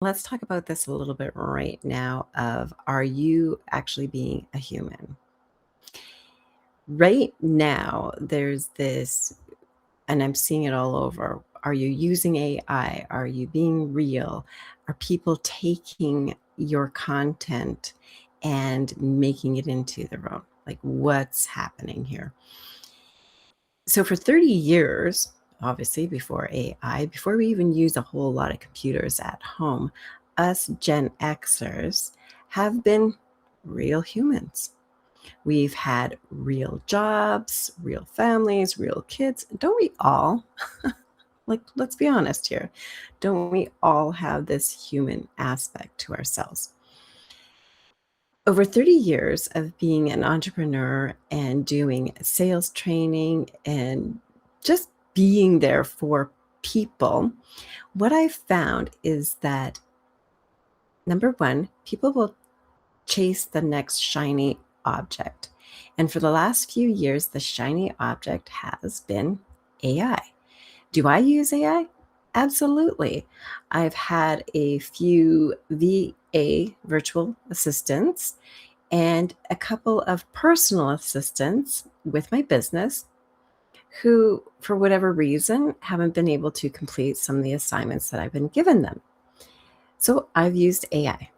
Let's talk about this a little bit right now of, are you actually being a human? Right now, there's this, and I'm seeing it all over. Are you using AI? Are you being real? Are people taking your content and making it into their own? Like, what's happening here? So for 30 years, obviously before AI, before we even use a whole lot of computers at home, us Gen Xers have been real humans. We've had real jobs, real families, real kids. Don't we all? Like, let's be honest here. Don't we all have this human aspect to ourselves? Over 30 years of being an entrepreneur and doing sales training and just being there for people, what I've found is that number one, people will chase the next shiny object. And for the last few years, the shiny object has been AI. Do I use AI? Absolutely. I've had a few VA virtual assistants and a couple of personal assistants with my business who, for whatever reason, haven't been able to complete some of the assignments that I've been given them. So I've used AI.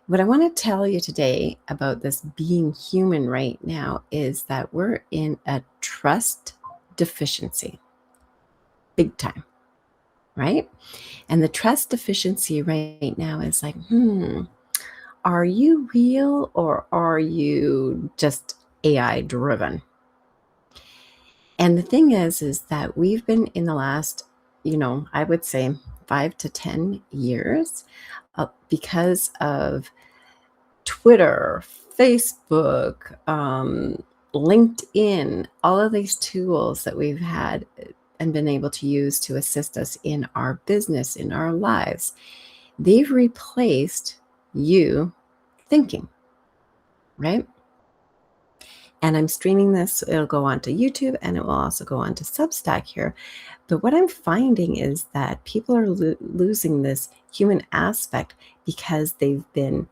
What I want to tell you today about this being human right now is that we're in a trust deficiency, big time, right? And the trust deficiency right now is like, are you real or are you just AI driven? And the thing is that we've been in the last, I would say 5 to 10 years, because of Twitter, Facebook, LinkedIn, all of these tools that we've had and been able to use to assist us in our business, in our lives, they've replaced you thinking, right? And I'm streaming this, so it'll go onto YouTube and it will also go onto Substack here. But what I'm finding is that people are losing this human aspect because they've been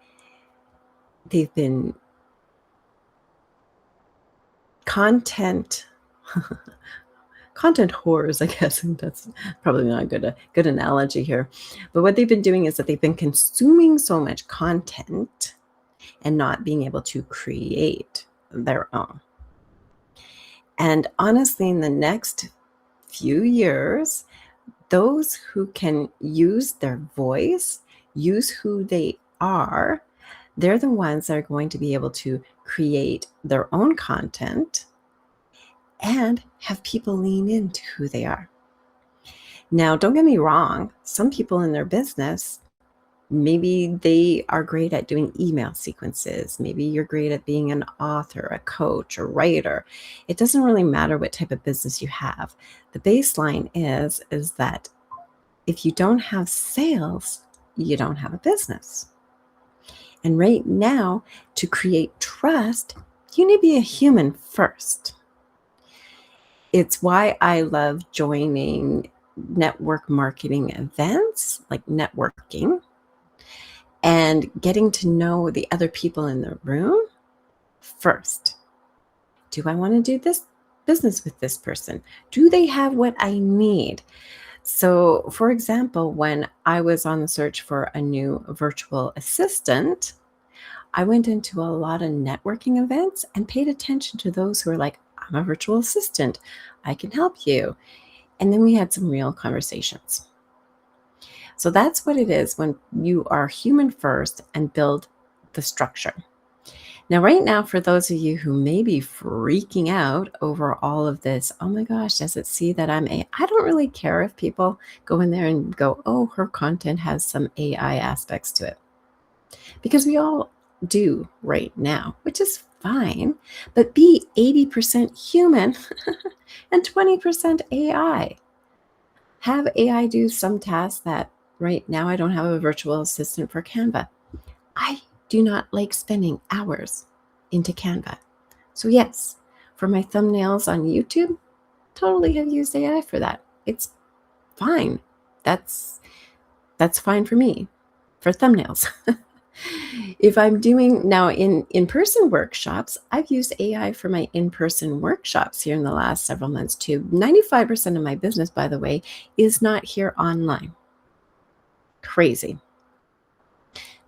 content content whores, I guess. And that's probably not a good analogy here. But what they've been doing is that they've been consuming so much content and not being able to create their own. And honestly, in the next few years, those who can use their voice, use who they are, they're the ones that are going to be able to create their own content and have people lean into who they are. Now, don't get me wrong, some people in their business, maybe they are great at doing email sequences. Maybe you're great at being an author, a coach, a writer. It doesn't really matter what type of business you have. The baseline is that if you don't have sales, you don't have a business. And right now, to create trust, you need to be a human first. It's why I love joining network marketing events, like networking, and getting to know the other people in the room first. Do I want to do this business with this person? Do they have what I need? So, for example, when I was on the search for a new virtual assistant, I went into a lot of networking events and paid attention to those who were like, I'm a virtual assistant. I can help you. And then we had some real conversations. So that's what it is when you are human first and build the structure. Now, right now, for those of you who may be freaking out over all of this, oh my gosh, does it see that I don't really care if people go in there and go, oh, her content has some AI aspects to it. Because we all do right now, which is fine, but be 80% human and 20% AI. Have AI do some tasks that right now I don't have a virtual assistant for Canva. I do not like spending hours into Canva. So yes, for my thumbnails on YouTube, totally have used AI for that. It's fine. That's That's fine for me, for thumbnails. If I'm doing now in-person workshops, I've used AI for my in-person workshops here in the last several months too. 95% of my business, by the way, is not here online. Crazy.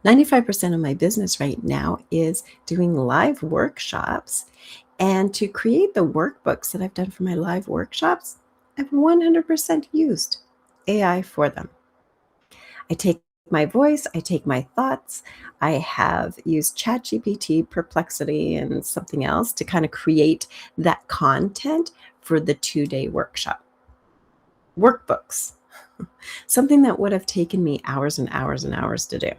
95% of my business right now is doing live workshops. And to create the workbooks that I've done for my live workshops, I've 100% used AI for them. I take my voice, I take my thoughts. I have used ChatGPT, Perplexity, and something else to kind of create that content for the 2-day workshop. Workbooks, something that would have taken me hours and hours and hours to do.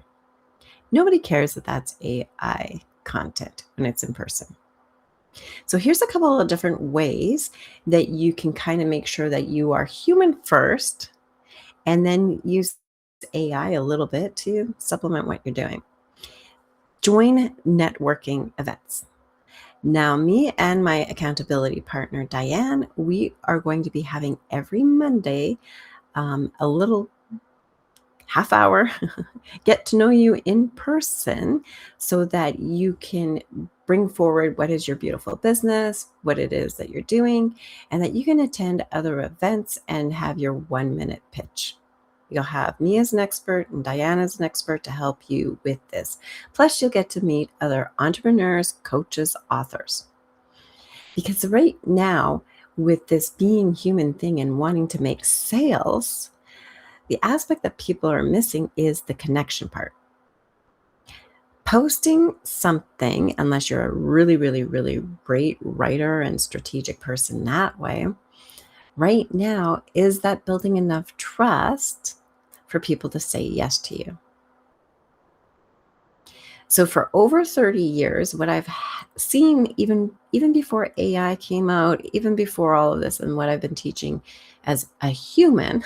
Nobody cares that that's AI content when it's in person. So here's a couple of different ways that you can kind of make sure that you are human first and then use AI a little bit to supplement what you're doing. Join networking events. Now, me and my accountability partner, Diane, we are going to be having every Monday a little half hour get to know you in person so that you can bring forward what is your beautiful business, what it is that you're doing, and that you can attend other events and have your 1-minute pitch. You'll have me as an expert and Diane as an expert to help you with this. Plus, you'll get to meet other entrepreneurs, coaches, authors. Because right now, with this being human thing and wanting to make sales, the aspect that people are missing is the connection part. Posting something, unless you're a really, really, really great writer and strategic person that way, right now is that building enough trust for people to say yes to you. So for over 30 years, what I've seen even before AI came out, even before all of this, and what I've been teaching as a human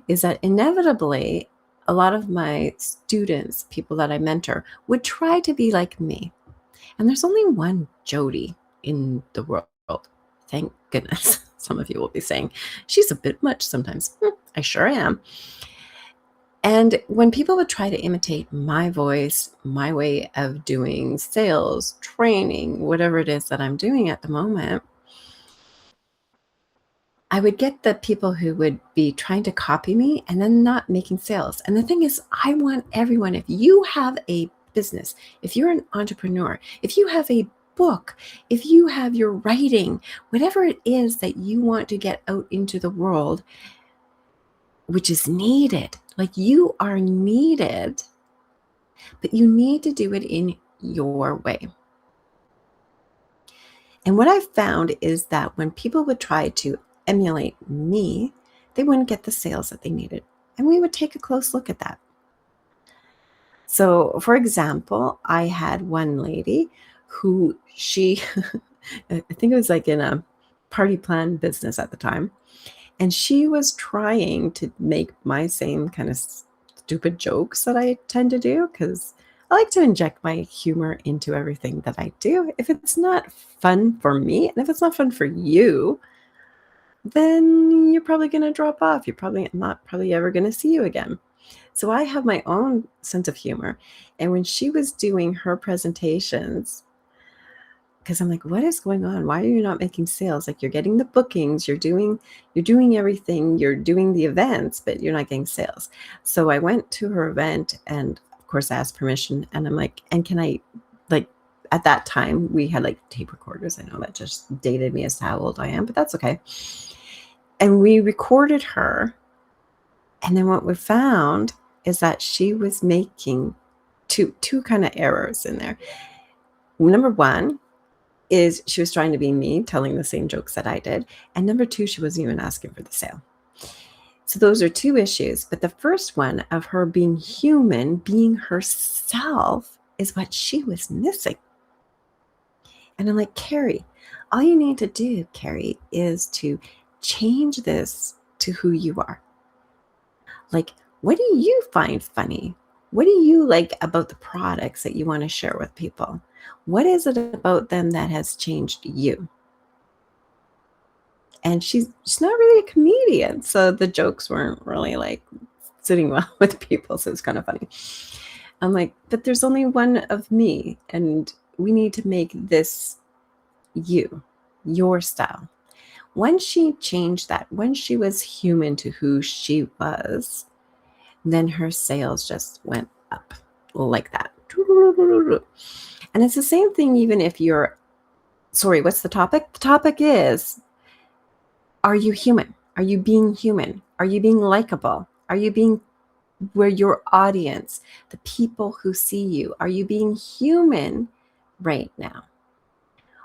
is that inevitably a lot of my students, people that I mentor, would try to be like me. And there's only one Jody in the world. Thank goodness. Some of you will be saying, she's a bit much sometimes. I sure am. And when people would try to imitate my voice, my way of doing sales, training, whatever it is that I'm doing at the moment, I would get the people who would be trying to copy me and then not making sales. And the thing is, I want everyone, if you have a business, if you're an entrepreneur, if you have a book, if you have your writing, whatever it is that you want to get out into the world, which is needed, like you are needed, but you need to do it in your way. And what I've found is that when people would try to emulate me, they wouldn't get the sales that they needed. And we would take a close look at that. So, for example, I had one lady who I think it was like in a party plan business at the time. And she was trying to make my same kind of stupid jokes that I tend to do because I like to inject my humor into everything that I do. If it's not fun for me and if it's not fun for you, then you're probably going to drop off. You're probably not ever going to see you again. So I have my own sense of humor. And when she was doing her presentations, because I'm like, what is going on? Why are you not making sales? Like you're getting the bookings, you're doing everything, you're doing the events, but you're not getting sales. So I went to her event and of course I asked permission and I'm like, and can I, like at that time we had like tape recorders. I know that just dated me as to how old I am, but that's okay. And we recorded her. And then what we found is that she was making two kind of errors in there. Number one, is she was trying to be me, telling the same jokes that I did. And number two, she wasn't even asking for the sale. So those are two issues. But the first one of her being human, being herself, is what she was missing. And I'm like, Carrie, all you need to do, Carrie, is to change this to who you are. Like, what do you find funny? What do you like about the products that you want to share with people? What is it about them that has changed you? And she's not really a comedian, so the jokes weren't really like sitting well with people, so it's kind of funny. I'm like, but there's only one of me, and we need to make this you, your style. When she changed that, when she was human to who she was, then her sales just went up like that. And it's the same thing even if you're, sorry, what's the topic? The topic is, are you human? Are you being human? Are you being likable? Are you being where your audience, the people who see you, are you being human right now?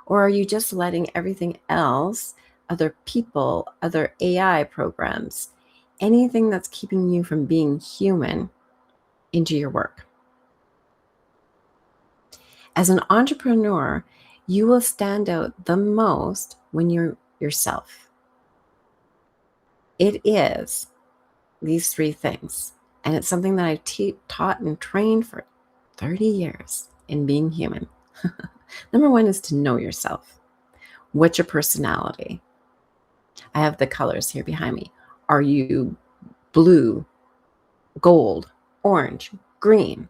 Or are you just letting everything else, other people, other AI programs, anything that's keeping you from being human into your work? As an entrepreneur, you will stand out the most when you're yourself. It is these three things. And it's something that I've taught and trained for 30 years in being human. Number one is to know yourself. What's your personality? I have the colors here behind me. Are you blue, gold, orange, green?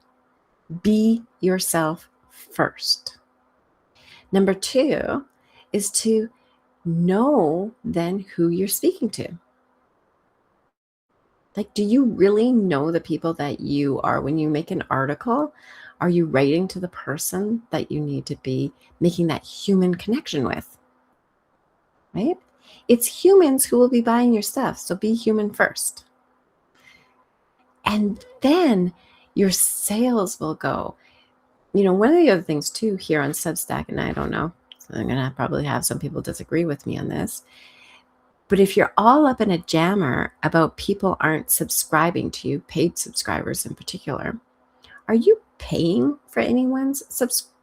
Be yourself first. Number two is to know then who you're speaking to. Like, do you really know the people that you are? When you make an article, are you writing to the person that you need to be making that human connection with? Right? It's humans who will be buying your stuff. So be human first. And then your sales will go. You know, one of the other things too here on Substack, and I don't know, so I'm going to probably have some people disagree with me on this, but if you're all up in a jammer about people aren't subscribing to you, paid subscribers in particular, are you paying for anyone's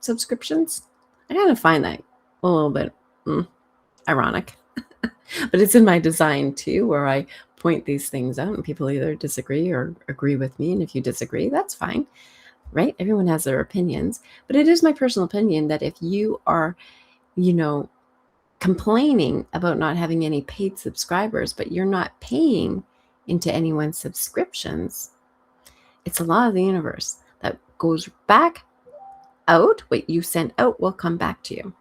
subscriptions? I kind of find that a little bit ironic, but it's in my design too, where I point these things out and people either disagree or agree with me. And if you disagree, that's fine, right? Everyone has their opinions, but it is my personal opinion that if you are, complaining about not having any paid subscribers, but you're not paying into anyone's subscriptions, it's a law of the universe that goes back out. What you sent out will come back to you.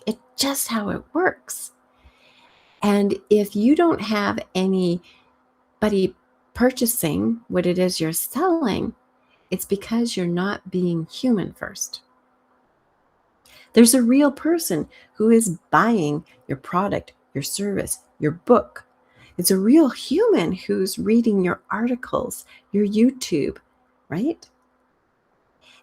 It's just how it works. And if you don't have anybody purchasing what it is you're selling, it's because you're not being human first. There's a real person who is buying your product, your service, your book. It's a real human who's reading your articles, your YouTube, right?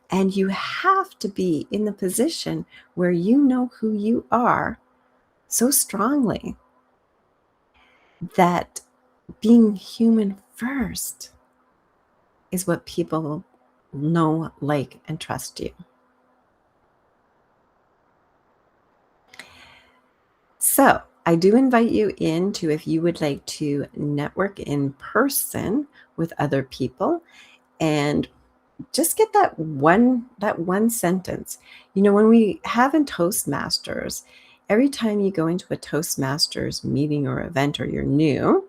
And you have to be in the position where you know who you are so strongly that being human first is what people know, like, and trust you. So I do invite you into, if you would like to network in person with other people and just get that one sentence. When we have in Toastmasters, every time you go into a Toastmasters meeting or event or you're new,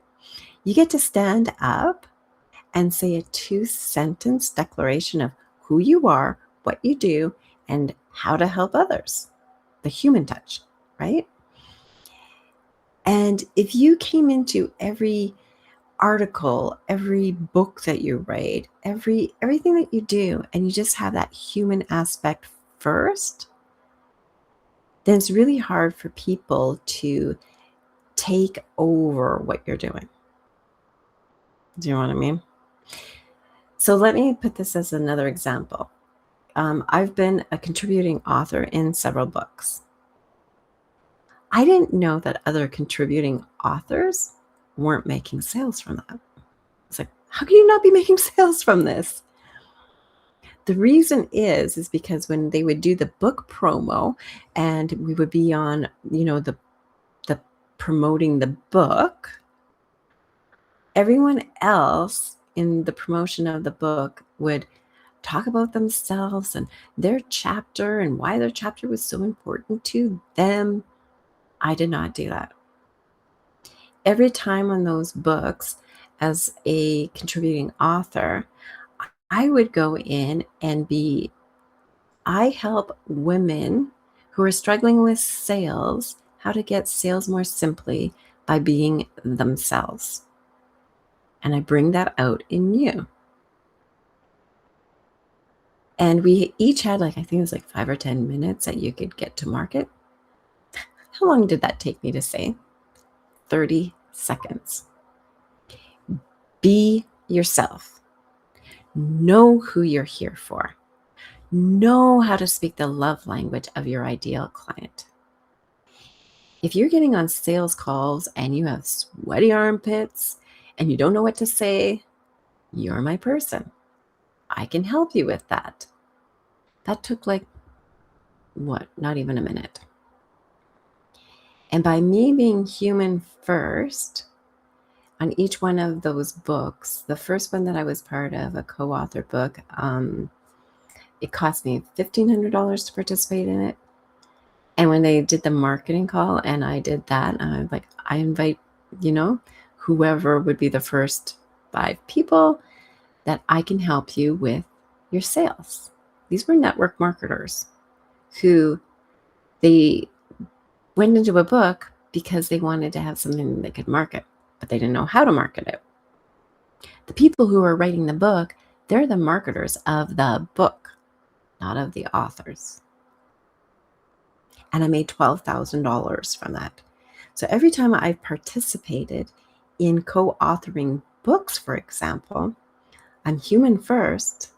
you get to stand up and say a 2-sentence declaration of who you are, what you do, and how to help others. The human touch, right? And if you came into every article, every book that you write, everything that you do, and you just have that human aspect first, then it's really hard for people to take over what you're doing. Do you know what I mean? So let me put this as another example. I've been a contributing author in several books. I didn't know that other contributing authors weren't making sales from that. It's like, how can you not be making sales from this? The reason is because when they would do the book promo and we would be on, the promoting the book, everyone else in the promotion of the book would talk about themselves and their chapter and why their chapter was so important to them. I did not do that. Every time on those books, as a contributing author, I would go in and I help women who are struggling with sales how to get sales more simply by being themselves. And I bring that out in you. And we each had I think it was 5 or 10 minutes that you could get to market. How long did that take me to say? 30 seconds. Be yourself. Know who you're here for. Know how to speak the love language of your ideal client. If you're getting on sales calls and you have sweaty armpits and you don't know what to say, you're my person. I can help you with that. That took not even a minute. And by me being human first, on each one of those books, the first one that I was part of, a co-author book, it cost me $1,500 to participate in it. And when they did the marketing call and I did that, I'm like, I invite, whoever would be the first 5 people that I can help you with your sales. These were network marketers who they went into a book because they wanted to have something they could market, but they didn't know how to market it. The people who are writing the book, they're the marketers of the book, not of the authors. And I made $12,000 from that. So every time I've participated in co-authoring books, for example, I'm human first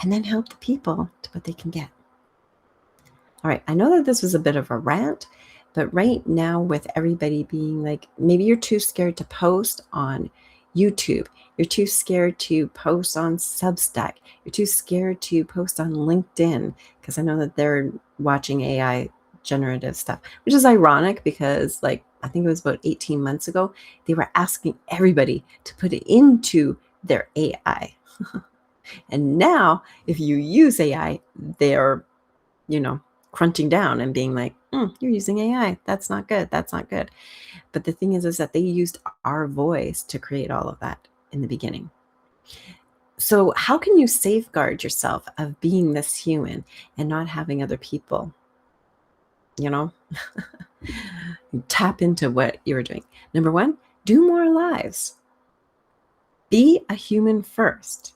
and then help the people to what they can get. All right, I know that this was a bit of a rant, but right now with everybody being maybe you're too scared to post on YouTube, you're too scared to post on Substack, you're too scared to post on LinkedIn, because I know that they're watching AI generative stuff, which is ironic because I think it was about 18 months ago, they were asking everybody to put it into their AI. And now if you use AI, they're, crunching down and being like, you're using AI. That's not good. That's not good. But the thing is that they used our voice to create all of that in the beginning. So how can you safeguard yourself of being this human and not having other people, tap into what you're doing? Number 1, do more lives. Be a human first.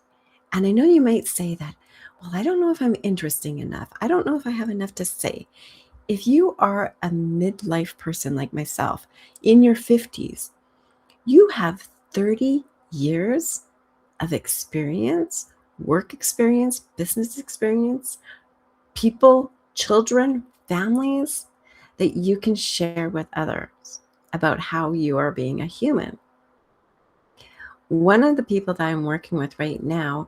And I know you might say that, well, I don't know if I'm interesting enough. I don't know if I have enough to say. If you are a midlife person like myself, in your 50s, you have 30 years of experience, work experience, business experience, people, children, families that you can share with others about how you are being a human. One of the people that I'm working with right now,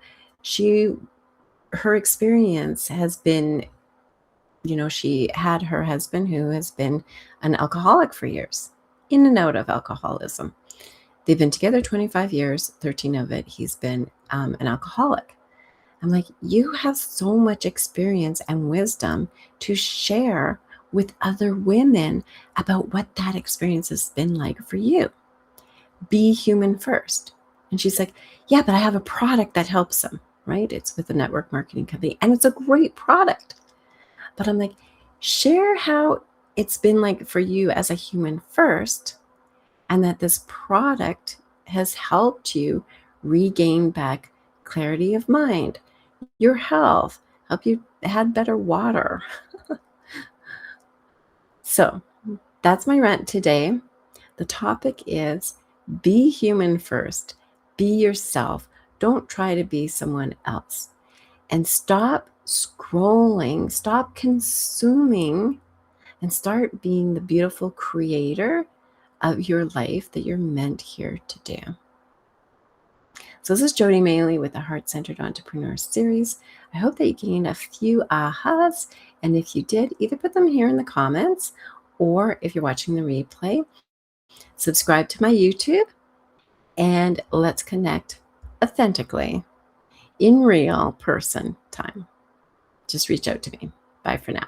her experience has been, she had her husband who has been an alcoholic for years, in and out of alcoholism. They've been together 25 years, 13 of it, he's been an alcoholic. I'm like, you have so much experience and wisdom to share with other women about what that experience has been like for you. Be human first. And she's like, yeah, but I have a product that helps them, right? It's with a network marketing company and it's a great product. But I'm like, share how it's been like for you as a human first, and that this product has helped you regain back clarity of mind, your health, help you have better water. So that's my rant today. The topic is be human first. Be yourself. Don't try to be someone else. And stop scrolling, stop consuming, and start being the beautiful creator of your life that you're meant here to do. So this is Jody Maley with the Heart Centered Entrepreneur Series. I hope that you gained a few ahas. And if you did, either put them here in the comments, or if you're watching the replay, subscribe to my YouTube, and let's connect authentically in real person time. Just reach out to me. Bye for now.